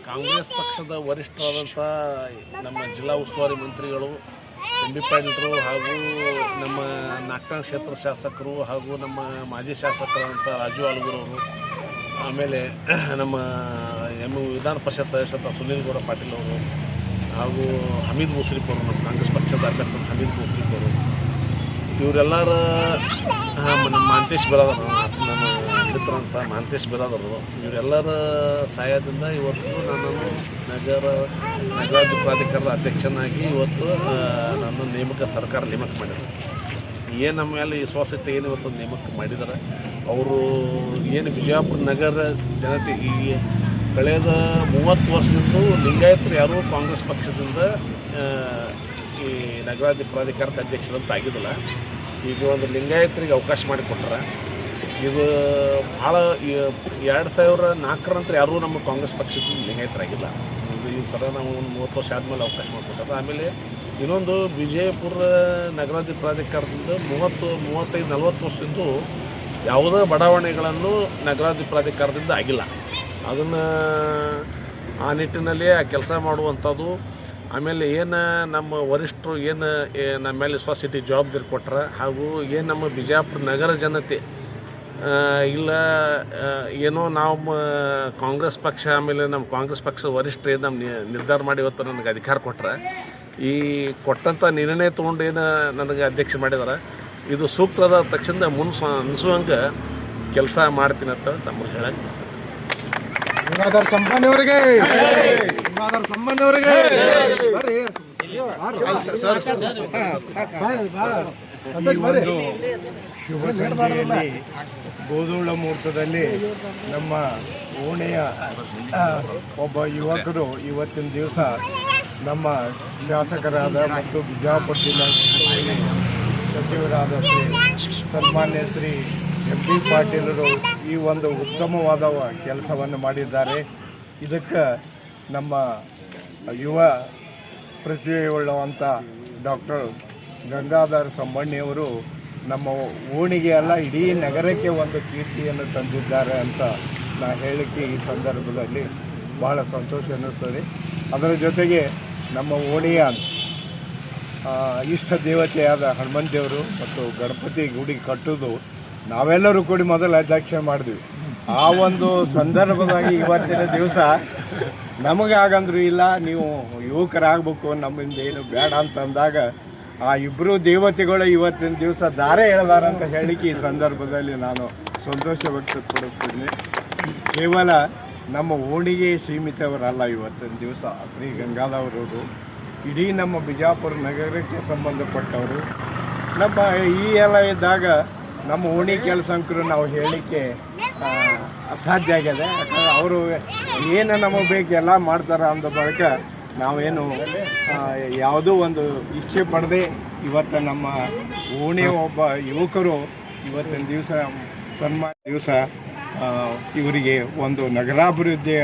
ಕಾಂಗ್ರೆಸ್ ಪಕ್ಷದ ವರಿಷ್ಠರಾದಂಥ ನಮ್ಮ ಜಿಲ್ಲಾ ಉಸ್ತುವಾರಿ ಮಂತ್ರಿಗಳು ಎಂ ಬಿ ಪಾಟೀಲರು ಹಾಗೂ ನಮ್ಮ ನಾಲ್ಕನೇ ಕ್ಷೇತ್ರ ಶಾಸಕರು ಹಾಗೂ ನಮ್ಮ ಮಾಜಿ ಶಾಸಕರಾದಂಥ ರಾಜು ಆಲೂರವರು, ಆಮೇಲೆ ನಮ್ಮ ವಿಧಾನ ಪರಿಷತ್ ಸದಸ್ಯರಾದ ಸುನೀಲ್ ಗೌಡ ಪಾಟೀಲ್ ಅವರು ಹಾಗೂ ಹಮೀದ್ ಮುಸ್ರಿಫ್ ಅವರು, ನಮ್ಮ ಕಾಂಗ್ರೆಸ್ ಪಕ್ಷದ ಅಭ್ಯರ್ಥಿ ಹಮೀದ್ ಮುಸ್ರಿಫ್ ಅವರು, ಇವರೆಲ್ಲರ ನಮ್ಮ ಮಹಾಂತೇಶ್ ಬಿರಾದರು, ನಮ್ಮ ಮಿತ್ರ ಅಂತ ಮಹಾಂತೇಶ್ ಬಿರಾದರು, ಇವರೆಲ್ಲರ ಸಹಾಯದಿಂದ ಇವತ್ತು ನನ್ನನ್ನು ನಗರಾಭಿವೃದ್ಧಿ ಪ್ರಾಧಿಕಾರದ ಅಧ್ಯಕ್ಷನಾಗಿ ಇವತ್ತು ನನ್ನ ಸರ್ಕಾರ ನೇಮಕ ಮಾಡಿದ್ದಾರೆ. ಏನು ನಮ್ಮ ಮೇಲೆ ವಿಶ್ವಾಸತೆ ಏನು ಇವತ್ತು ನೇಮಕ ಮಾಡಿದ್ದಾರೆ. ಅವರು ಏನು ವಿಜಯಪುರ ನಗರ ಜನತೆ ಈ ಕಳೆದ 30 ವರ್ಷದಿಂದ ಲಿಂಗಾಯತರು ಯಾರೂ ಕಾಂಗ್ರೆಸ್ ಪಕ್ಷದಿಂದ ಈ ನಗರಾಭಿವೃದ್ಧಿ ಪ್ರಾಧಿಕಾರದ ಅಧ್ಯಕ್ಷರಂತ ಆಗಿದ್ದಿಲ್ಲ. ಈಗ ಒಂದು ಲಿಂಗಾಯತರಿಗೆ ಅವಕಾಶ ಮಾಡಿಕೊಟ್ರೆ ಇದು ಭಾಳ 2004 ನಂತರ ಯಾರೂ ನಮ್ಮ ಕಾಂಗ್ರೆಸ್ ಪಕ್ಷದಿಂದ ಲಿಂಗಾಯತರಾಗಿಲ್ಲ. ಈ ಸಲ ನಾವು ಒಂದು 30 ವರ್ಷ ಆದಮೇಲೆ ಅವಕಾಶ ಮಾಡಿಕೊಟ್ಟಾರೆ. ಆಮೇಲೆ ಇನ್ನೊಂದು ವಿಜಯಪುರ ನಗರಾಭಿವೃದ್ಧಿ ಪ್ರಾಧಿಕಾರದಿಂದ 35-40 ವರ್ಷದಿಂದ ಯಾವುದೇ ಬಡಾವಣೆಗಳನ್ನು ನಗರಾಭಿವೃದ್ಧಿ ಪ್ರಾಧಿಕಾರದಿಂದ ಆಗಿಲ್ಲ. ಅದನ್ನು ಆ ನಿಟ್ಟಿನಲ್ಲಿ ಆ ಕೆಲಸ ಮಾಡುವಂಥದ್ದು. ಆಮೇಲೆ ಏನು ನಮ್ಮ ವರಿಷ್ಠರು ಏನು ನಮ್ಮ ಮೇಲೆ ವಿಶ್ವಾಸಿಟಿ ಜವಾಬ್ದಾರಿ ಕೊಟ್ಟರೆ ಹಾಗೂ ಏನು ನಮ್ಮ ಬಿಜಾಪುರ ನಗರ ಜನತೆ ಇಲ್ಲ ಏನೋ ನಾವು ಕಾಂಗ್ರೆಸ್ ಪಕ್ಷ ಆಮೇಲೆ ನಮ್ಮ ಕಾಂಗ್ರೆಸ್ ಪಕ್ಷದ ವರಿಷ್ಠರು ಏನು ನಮ್ಮ ನಿರ್ಧಾರ ಮಾಡಿ ಇವತ್ತು ನನಗೆ ಅಧಿಕಾರ ಕೊಟ್ಟರೆ ಈ ಕೊಟ್ಟಂಥ ನಿರ್ಣಯ ತೊಗೊಂಡು ಏನು ನನಗೆ ಅಧ್ಯಕ್ಷ ಮಾಡಿದಾರೆ ಇದು ಸೂಕ್ತದ ತಕ್ಷಣ ಅನಿಸುವಂಗೆ ಕೆಲಸ ಮಾಡ್ತೀನಿ ಅಂತ ತಮ್ಮ ಹೇಳಕ್ಕೆ ಗಂಗಾಧರ್ ಸಂಪನ್ನವರಿಗೆ ಶುಭ ಸಂಖ್ಯೆಯಲ್ಲಿ ಗೋಧೂಳ ಮುಹೂರ್ತದಲ್ಲಿ ನಮ್ಮ ಓಣೆಯ ಒಬ್ಬ ಯುವಕರು ಇವತ್ತಿನ ದಿವಸ ನಮ್ಮ ಶಾಸಕರಾದ ಮತ್ತು ಬಿಜಾಪುರ ಜಿಲ್ಲಾ ಸಚಿವರಾದ ಸನ್ಮಾನ್ಯ ಶ್ರೀ ಎಂ ಬಿ ಪಾಟೀಲರು ಈ ಒಂದು ಉತ್ತಮವಾದ ಕೆಲಸವನ್ನು ಮಾಡಿದ್ದಾರೆ. ಇದಕ್ಕೆ ನಮ್ಮ ಯುವ ಪ್ರತಿಭೆಯುಳ್ಳವಂಥ ಡಾಕ್ಟರ್ ಗಂಗಾಧರ್ ಸಂಬಣ್ಣಿಯವರು ನಮ್ಮ ಓಣಿಗೆ ಅಲ್ಲ ಇಡೀ ನಗರಕ್ಕೆ ಒಂದು ಕೀರ್ತಿಯನ್ನು ತಂದಿದ್ದಾರೆ ಅಂತ ನಾನು ಹೇಳಲಿಕ್ಕೆ ಈ ಸಂದರ್ಭದಲ್ಲಿ ಬಹಳ ಸಂತೋಷ ಅನ್ನಿಸ್ತದೆ. ಅದರ ಜೊತೆಗೆ ನಮ್ಮ ಓಣಿಯ ಇಷ್ಟ ದೇವತೆಯಾದ ಹನುಮಂತ ದೇವರು ಮತ್ತು ಗಣಪತಿ ಗುಡಿ ಕಟ್ಟೋದು ನಾವೆಲ್ಲರೂ ಕೂಡಿ ಮೊದಲು ಅಧ್ಯಕ್ಷ ಮಾಡಿದ್ವಿ. ಆ ಒಂದು ಸಂದರ್ಭದಾಗಿ ಇವತ್ತಿನ ದಿವಸ ನಮಗೆ ಆಗಂದ್ರು ಇಲ್ಲ, ನೀವು ಯುವಕರಾಗಬೇಕು, ನಮ್ಮಿಂದ ಏನು ಬೇಡ ಅಂತಂದಾಗ ಆ ಇಬ್ಬರು ದೇವತೆಗಳು ಇವತ್ತಿನ ದಿವಸ ದಾರೆ ಎಳೆದಾರಂತ ಹೇಳಿಕೆ ಈ ಸಂದರ್ಭದಲ್ಲಿ ನಾನು ಸಂತೋಷ ವ್ಯಕ್ತಪಡಿಸ್ತೀನಿ. ಕೇವಲ ನಮ್ಮ ಓಣಿಗೆ ಸೀಮಿತವರಲ್ಲ ಇವತ್ತಿನ ದಿವಸ ಶ್ರೀ ಗಂಗಾಧರವರು, ಇಡೀ ನಮ್ಮ ಬಿಜಾಪುರ ನಗರಕ್ಕೆ ಸಂಬಂಧಪಟ್ಟವರು. ನಮ್ಮ ಈ ಎಲ್ಲ ಇದ್ದಾಗ ನಮ್ಮ ಓಣಿ ಕೆಲಸಂಕರು ನಾವು ಹೇಳಲಿಕ್ಕೆ ಅಸಾಧ್ಯ ಆಗಿದೆ. ಯಾಕಂದರೆ ಅವರು ಏನು ನಮಗೆ ಬೇಕು ಎಲ್ಲ ಮಾಡ್ತಾರೆ ಅಂದ ಬಳಿಕ ನಾವೇನು ಯಾವುದೋ ಒಂದು ಇಚ್ಛೆ ಪಡದೆ ಇವತ್ತು ನಮ್ಮ ಓಣಿಯ ಒಬ್ಬ ಯುವಕರು ಇವತ್ತಿನ ದಿವಸ ಇವರಿಗೆ ಒಂದು ನಗರಾಭಿವೃದ್ಧಿಯ